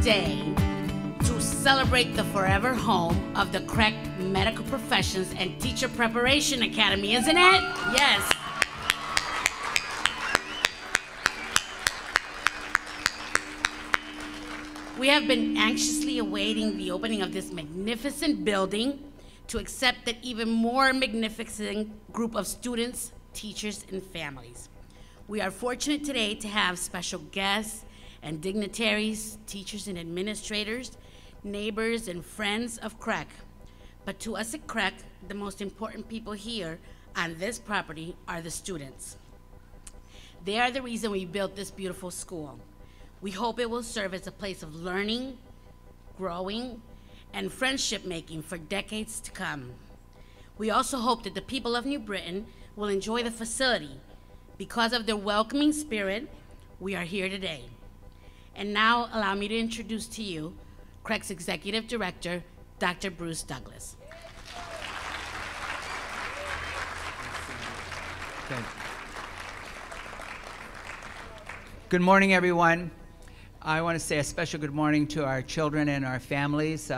day to celebrate the forever home of the CREC Medical Professions and Teacher Preparation Academy, isn't it? Yes. We have been anxiously awaiting the opening of this magnificent building to accept an even more magnificent group of students, teachers, and families. We are fortunate today to have special guests and dignitaries, teachers and administrators, neighbors and friends of CREC. But to us at CREC, the most important people here on this property are the students. They are the reason we built this beautiful school. We hope it will serve as a place of learning, growing, and friendship making for decades to come. We also hope that the people of New Britain will enjoy the facility. Because of their welcoming spirit, we are here today. And now allow me to introduce to you CREC's Executive Director, Dr. Bruce Douglas. Good morning, everyone. I want to say a special good morning to our children and our families.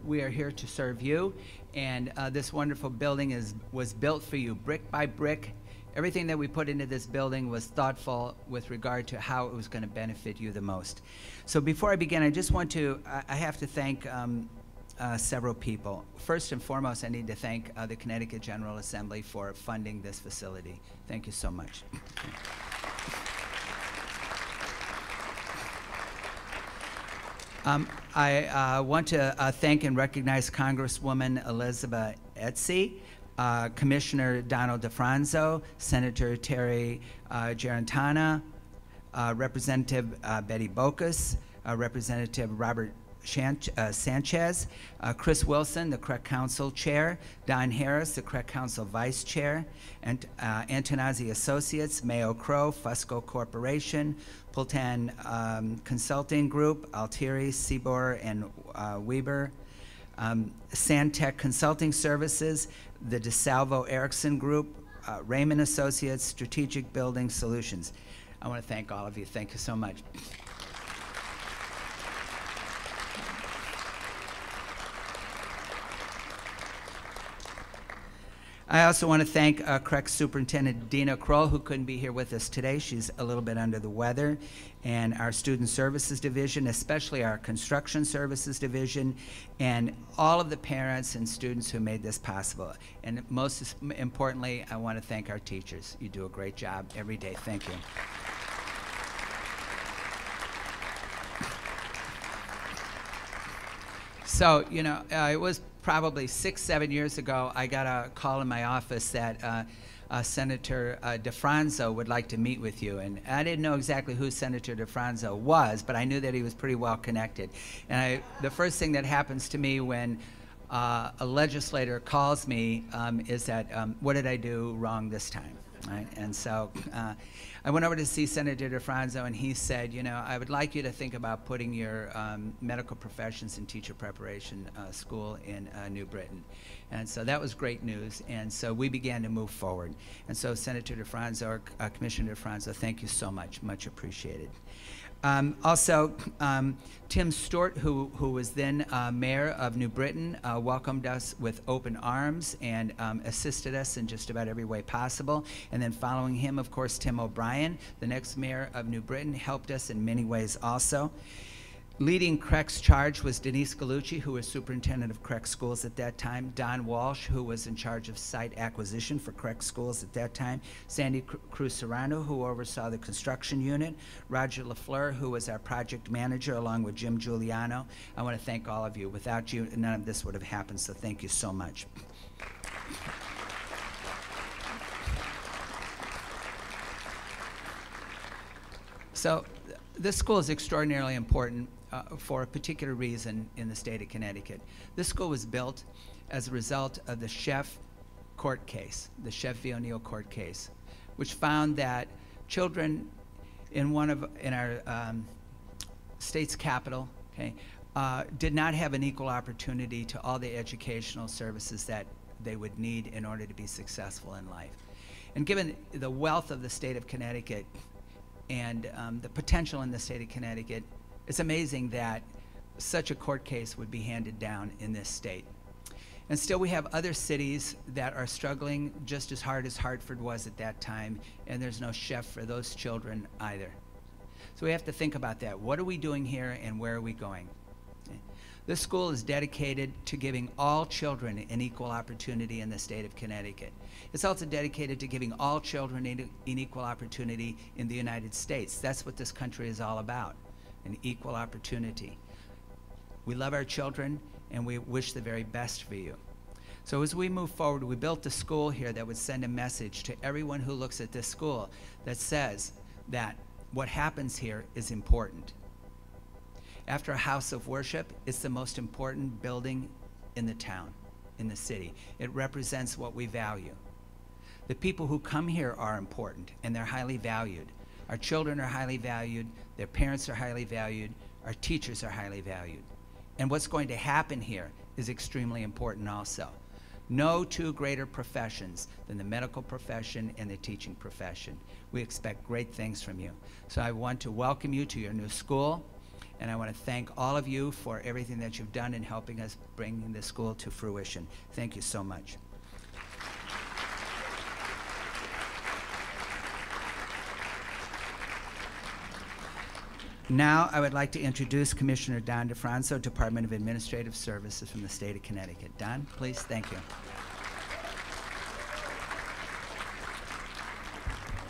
We are here to serve you, and this wonderful building was built for you, brick by brick. Everything that we put into this building was thoughtful with regard to how it was going to benefit you the most. So before I begin, I just want to, I have to thank several people. First and foremost, I need to thank the Connecticut General Assembly for funding this facility. Thank you so much. I want to thank and recognize Congresswoman Elizabeth Etsy, Commissioner Don DeFranco, Senator Terry Gerratana, Representative Betty Bocus, Representative Robert Sanchez, Chris Wilson, the CREC Council Chair, Don Harris, the CREC Council Vice Chair, and Antonazzi Associates, Mayo Crow, Fusco Corporation, Pultan Consulting Group, Altieri, Seabor, and Weber, Santec Consulting Services, the DeSalvo Erickson Group, Raymond Associates, Strategic Building Solutions. I want to thank all of you. Thank you so much. I also want to thank CREC Superintendent Dina Kroll, who couldn't be here with us today. She's a little bit under the weather. And our Student Services Division, especially our Construction Services Division, and all of the parents and students who made this possible. And most importantly, I want to thank our teachers. You do a great job every day. Thank you. So, you know, it was probably 6-7 years ago, I got a call in my office that Senator DeFranco would like to meet with you. And I didn't know exactly who Senator DeFranco was, but I knew that he was pretty well connected. And the first thing that happens to me when a legislator calls me is that, what did I do wrong this time? Right? And so I went over to see Senator DeFranco, and he said, you know, I would like you to think about putting your medical professions and teacher preparation school in New Britain. And so that was great news, and so we began to move forward. And so Senator DeFranco, or Commissioner DeFranco, thank you so much, much appreciated. Also, Tim Stewart, who was then mayor of New Britain, welcomed us with open arms and assisted us in just about every way possible. And then following him, of course, Tim O'Brien, the next mayor of New Britain, helped us in many ways also. Leading CREC's charge was Denise Gallucci, who was superintendent of CREC schools at that time, Don Walsh, who was in charge of site acquisition for CREC schools at that time, Sandy Cruz Serrano, who oversaw the construction unit, Roger LaFleur, who was our project manager, along with Jim Giuliano. I want to thank all of you. Without you, none of this would have happened, so thank you so much. So this school is extraordinarily important for a particular reason in the state of Connecticut. This school was built as a result of the Sheff court case, the Sheff v. O'Neill court case, which found that children in our state's capital, okay, did not have an equal opportunity to all the educational services that they would need in order to be successful in life. And given the wealth of the state of Connecticut and the potential in the state of Connecticut, It's amazing that such a court case would be handed down in this state. And still we have other cities that are struggling just as hard as Hartford was at that time, and there's no chef for those children either. So we have to think about that. What are we doing here and where are we going? This school is dedicated to giving all children an equal opportunity in the state of Connecticut. It's also dedicated to giving all children an equal opportunity in the United States. That's what this country is all about, an equal opportunity. We love our children and we wish the very best for you. So as we move forward, we built a school here that would send a message to everyone who looks at this school that says that what happens here is important. After a house of worship, it's the most important building in the town, in the city. It represents what we value. The people who come here are important and they're highly valued. Our children are highly valued, their parents are highly valued, our teachers are highly valued. And what's going to happen here is extremely important also. No two greater professions than the medical profession and the teaching profession. We expect great things from you. So I want to welcome you to your new school, and I want to thank all of you for everything that you've done in helping us bring this school to fruition. Thank you so much. Now, I would like to introduce Commissioner Don DeFranco, Department of Administrative Services from the state of Connecticut. Don, please, thank you.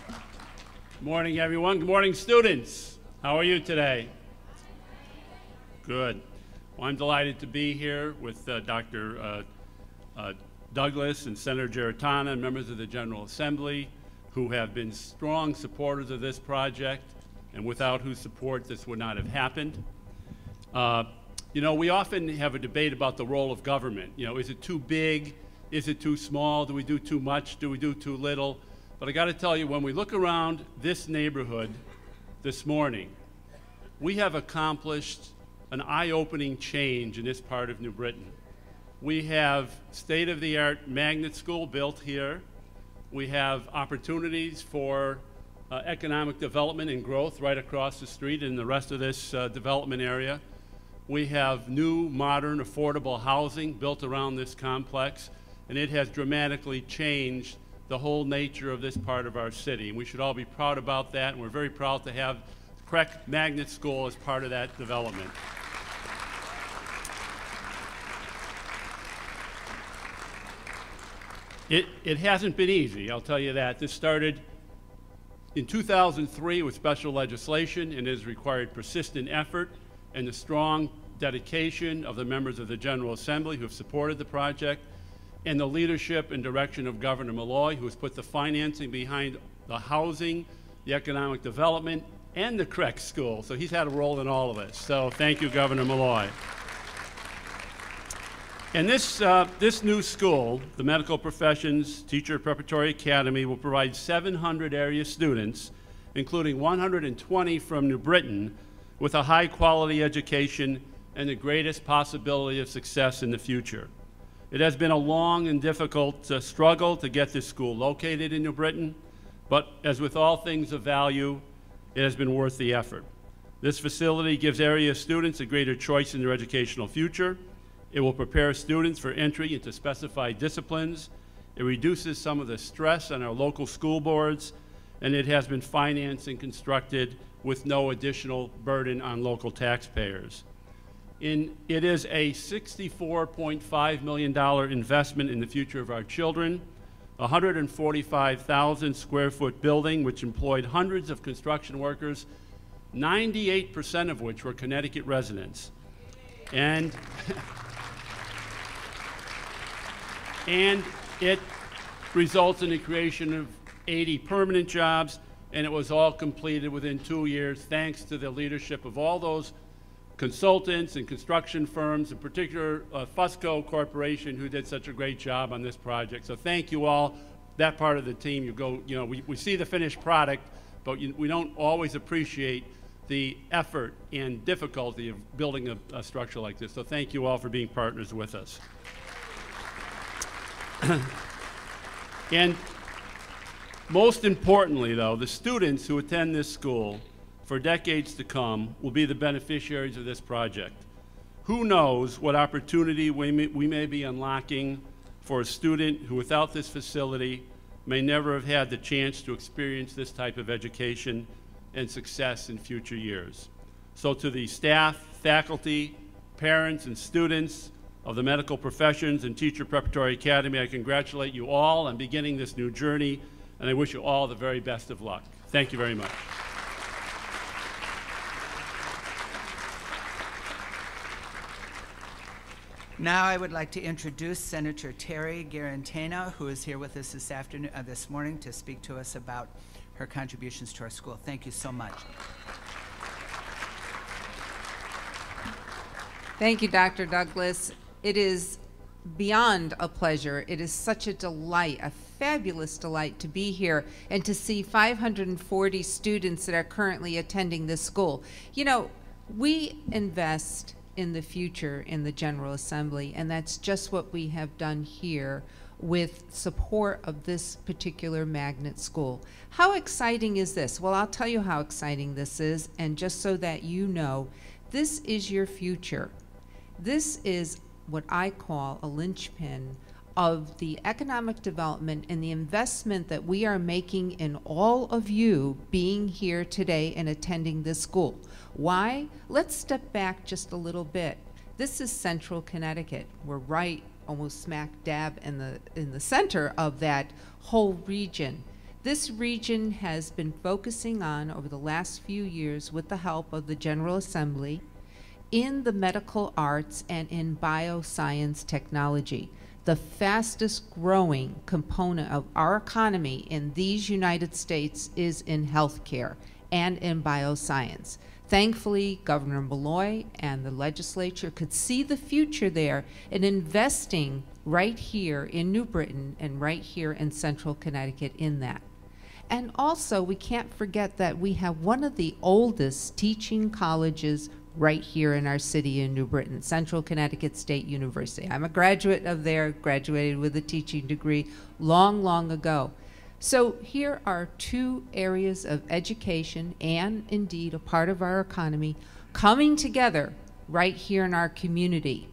Good morning, everyone. Good morning, students. How are you today? Good. Well, I'm delighted to be here with Dr. Douglas and Senator Gerratana and members of the General Assembly who have been strong supporters of this project, and without whose support this would not have happened. You know, we often have a debate about the role of government. You know, is it too big? Is it too small? Do we do too much? Do we do too little? But I got to tell you, when we look around this neighborhood this morning, we have accomplished an eye-opening change in this part of New Britain. We have state-of-the-art magnet school built here. We have opportunities for economic development and growth right across the street in the rest of this development area. We have new, modern, affordable housing built around this complex, and it has dramatically changed the whole nature of this part of our city. And we should all be proud about that, and we're very proud to have CREC Magnet School as part of that development. It hasn't been easy, I'll tell you that. This started in 2003 with special legislation and has required persistent effort and the strong dedication of the members of the General Assembly who have supported the project, and the leadership and direction of Governor Malloy, who has put the financing behind the housing, the economic development, and the CREC school. So he's had a role in all of this. So thank you, Governor Malloy. And this new school, the Medical Professions Teacher Preparatory Academy, will provide 700 area students, including 120 from New Britain, with a high-quality education and the greatest possibility of success in the future. It has been a long and difficult struggle to get this school located in New Britain, but as with all things of value, it has been worth the effort. This facility gives area students a greater choice in their educational future. It will prepare students for entry into specified disciplines. It reduces some of the stress on our local school boards, and it has been financed and constructed with no additional burden on local taxpayers. It is a $64.5 million investment in the future of our children, a 145,000 square foot building which employed hundreds of construction workers, 98% of which were Connecticut residents. And it results in the creation of 80 permanent jobs, and it was all completed within 2 years thanks to the leadership of all those consultants and construction firms, in particular Fusco Corporation, who did such a great job on this project. So thank you all, that part of the team. We see the finished product, but we don't always appreciate the effort and difficulty of building a structure like this. So thank you all for being partners with us. And most importantly, though, the students who attend this school for decades to come will be the beneficiaries of this project. Who knows what opportunity we may be unlocking for a student who, without this facility, may never have had the chance to experience this type of education and success in future years. So to the staff, faculty, parents, and students of the medical professions and Teacher Preparatory Academy, I congratulate you all on beginning this new journey, and I wish you all the very best of luck. Thank you very much. Now I would like to introduce Senator Terry Gerratana, who is here with us this morning to speak to us about her contributions to our school. Thank you so much. Thank you, Dr. Douglas. It is beyond a pleasure. It is such a delight, a fabulous delight to be here and to see 540 students that are currently attending this school. You know, we invest in the future in the General Assembly, and that's just what we have done here with support of this particular magnet school. How exciting is this? Well, I'll tell you how exciting this is, and just so that you know, this is your future. This is what I call a linchpin of the economic development and the investment that we are making in all of you being here today and attending this school. Why? Let's step back just a little bit. This is Central Connecticut. We're right almost smack dab in the center of that whole region. This region has been focusing on, over the last few years, with the help of the General Assembly, in the medical arts and in bioscience technology. The fastest growing component of our economy in these United States is in healthcare and in bioscience. Thankfully, Governor Malloy and the legislature could see the future there in investing right here in New Britain and right here in Central Connecticut in that. And also, we can't forget that we have one of the oldest teaching colleges right here in our city in New Britain, Central Connecticut State University. I'm a graduate of there, graduated with a teaching degree long, long ago. So here are two areas of education and indeed a part of our economy coming together right here in our community.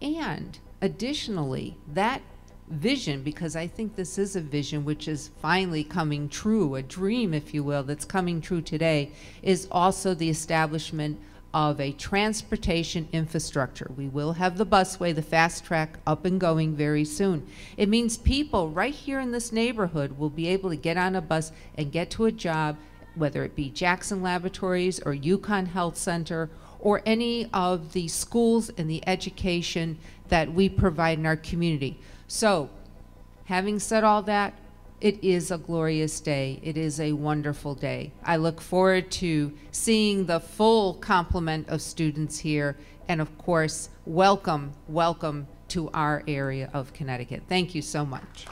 And additionally, that vision, because I think this is a vision which is finally coming true, a dream, if you will, that's coming true today, is also the establishment of a transportation infrastructure. We will have the busway, the fast track, up and going very soon. It means people right here in this neighborhood will be able to get on a bus and get to a job, whether it be Jackson Laboratories or UConn Health Center or any of the schools and the education that we provide in our community. So, having said all that, it is a glorious day. It is a wonderful day. I look forward to seeing the full complement of students here, and of course, welcome, welcome to our area of Connecticut. Thank you so much.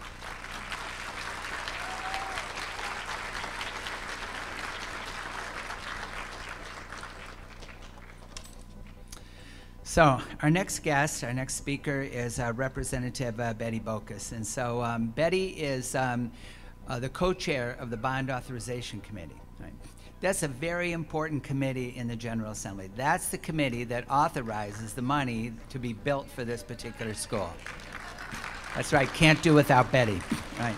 So our next guest, our next speaker is Representative Betty Bocus. And so Betty is the co-chair of the Bond Authorization Committee. Right? That's a very important committee in the General Assembly. That's the committee that authorizes the money to be built for this particular school. That's right, can't do without Betty. Right.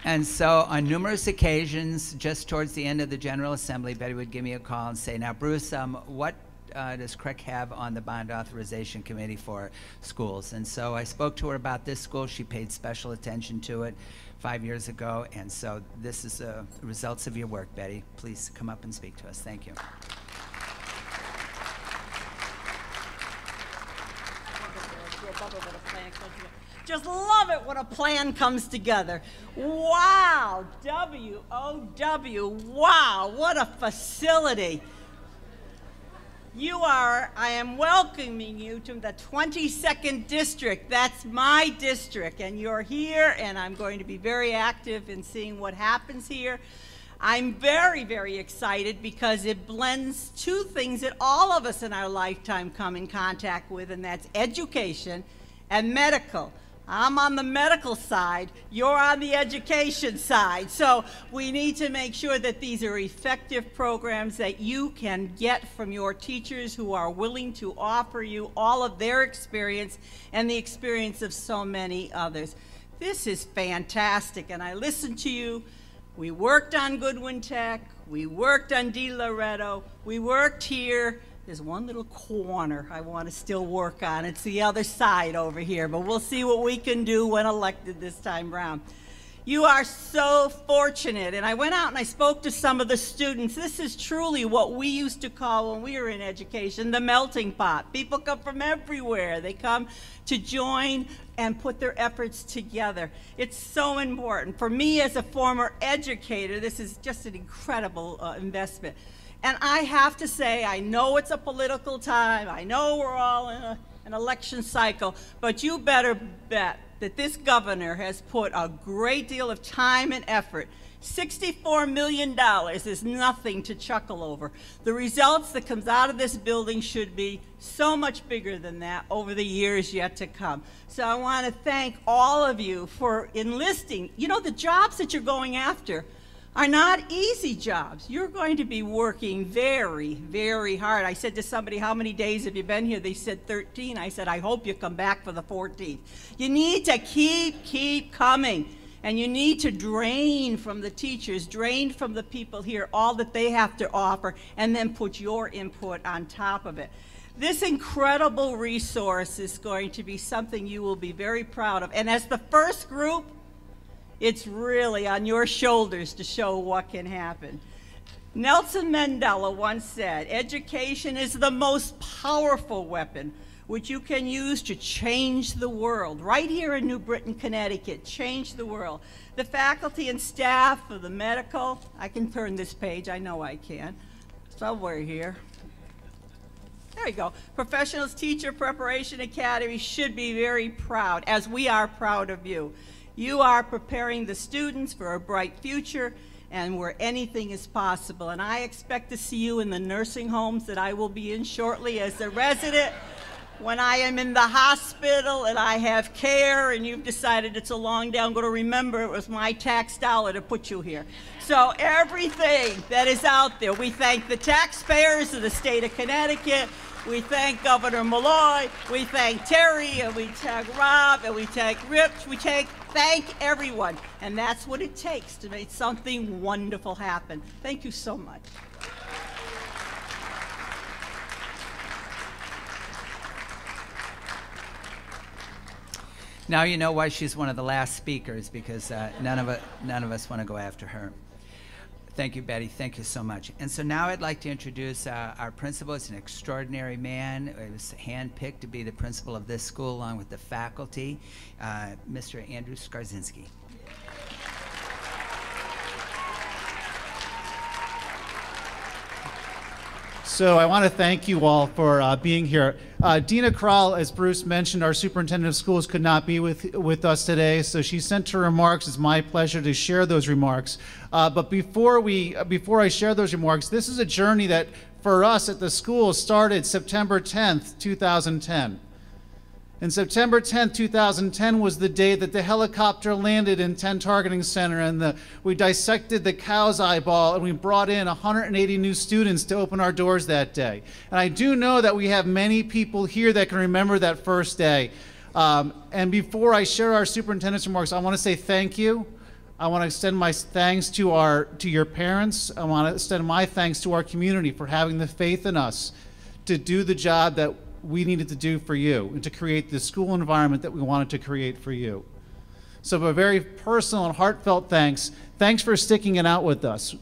And so on numerous occasions, just towards the end of the General Assembly, Betty would give me a call and say, now Bruce, what does CREC have on the Bond Authorization Committee for schools? And so I spoke to her about this school. She paid special attention to it 5 years ago. And so this is the results of your work, Betty. Please come up and speak to us. Thank you. Just love it when a plan comes together. Wow, W-O-W, wow, what a facility. I am welcoming you to the 22nd district. That's my district, and you're here, and I'm going to be very active in seeing what happens here. I'm very, very excited because it blends two things that all of us in our lifetime come in contact with, and that's education and medical. I'm on the medical side, you're on the education side. So we need to make sure that these are effective programs that you can get from your teachers who are willing to offer you all of their experience and the experience of so many others. This is fantastic, and I listened to you. We worked on Goodwin Tech, we worked on De Loretto, we worked here. There's one little corner I want to still work on. It's the other side over here, but we'll see what we can do when elected this time around. You are so fortunate, and I went out and I spoke to some of the students. This is truly what we used to call, when we were in education, the melting pot. People come from everywhere. They come to join and put their efforts together. It's so important. For me as a former educator, this is just an incredible investment. And I have to say, I know it's a political time, I know we're all in an election cycle, but you better bet that this governor has put a great deal of time and effort. $64 million is nothing to chuckle over. The results that comes out of this building should be so much bigger than that over the years yet to come. So I want to thank all of you for enlisting. You know, the jobs that you're going after are not easy jobs. You're going to be working very, very hard. I said to somebody, how many days have you been here? They said 13. I said, I hope you come back for the 14th. You need to keep coming. And you need to drain from the teachers, drain from the people here, all that they have to offer, and then put your input on top of it. This incredible resource is going to be something you will be very proud of. And as the first group, it's really on your shoulders to show what can happen. Nelson Mandela once said, education is the most powerful weapon which you can use to change the world. Right here in New Britain, Connecticut, change the world. The faculty and staff of the medical, I can turn this page, I know I can, somewhere here. There you go. Professionals Teacher Preparation Academy should be very proud, as we are proud of you. You are preparing the students for a bright future and where anything is possible. And I expect to see you in the nursing homes that I will be in shortly as a resident. When I am in the hospital and I have care and you've decided it's a long day, I'm going to remember it was my tax dollar to put you here. So everything that is out there, we thank the taxpayers of the state of Connecticut. We thank Governor Malloy, we thank Terry, and we thank Rob, and we thank Rich, thank everyone. And that's what it takes to make something wonderful happen. Thank you so much. Now you know why she's one of the last speakers, because none of us want to go after her. Thank you, Betty. Thank you so much. And so now I'd like to introduce our principal. He's an extraordinary man. He was handpicked to be the principal of this school along with the faculty, Mr. Andrew Skarzinski. So I want to thank you all for being here. Dina Krall, as Bruce mentioned, our superintendent of schools, could not be with us today, so she sent her remarks. It's my pleasure to share those remarks. But before I share those remarks, this is a journey that for us at the school started September 10th, 2010. And September 10th, 2010 was the day that the helicopter landed in 10 Targeting Center, and we dissected the cow's eyeball, and we brought in 180 new students to open our doors that day. And I do know that we have many people here that can remember that first day. And before I share our superintendent's remarks, I want to say thank you. I want to extend my thanks to your parents. I want to extend my thanks to our community for having the faith in us to do the job that we needed to do for you and to create the school environment that we wanted to create for you. So a very personal and heartfelt thanks. Thanks for sticking it out with us.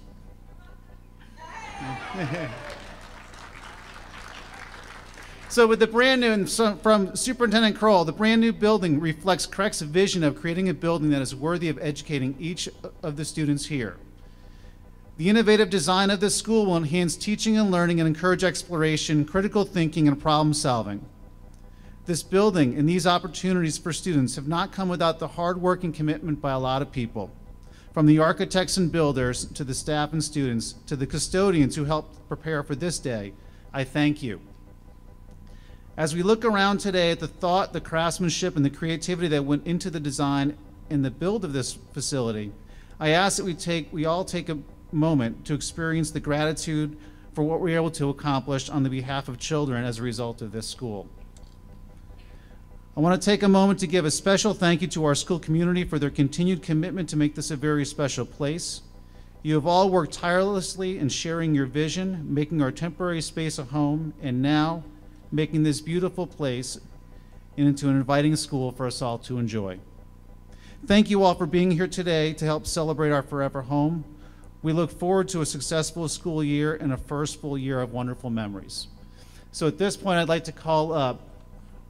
So with the brand new, from Superintendent Kroll, the brand new building reflects CREC's vision of creating a building that is worthy of educating each of the students here. The innovative design of this school will enhance teaching and learning and encourage exploration, critical thinking, and problem solving. This building and these opportunities for students have not come without the hard work and commitment by a lot of people. From the architects and builders, to the staff and students, to the custodians who helped prepare for this day, I thank you. As we look around today at the thought, the craftsmanship, and the creativity that went into the design and the build of this facility, I ask that we all take a moment to experience the gratitude for what we're able to accomplish on the behalf of children as a result of this school. I want to take a moment to give a special thank you to our school community for their continued commitment to make this a very special place. You have all worked tirelessly in sharing your vision, making our temporary space a home, and now making this beautiful place into an inviting school for us all to enjoy. Thank you all for being here today to help celebrate our forever home. We look forward to a successful school year and a first full year of wonderful memories. So at this point, I'd like to call up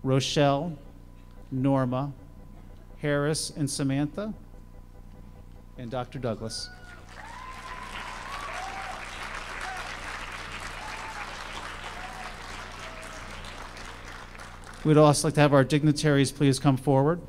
Rochelle, Norma, Harris, and Samantha, and Dr. Douglas. We'd also like to have our dignitaries please come forward.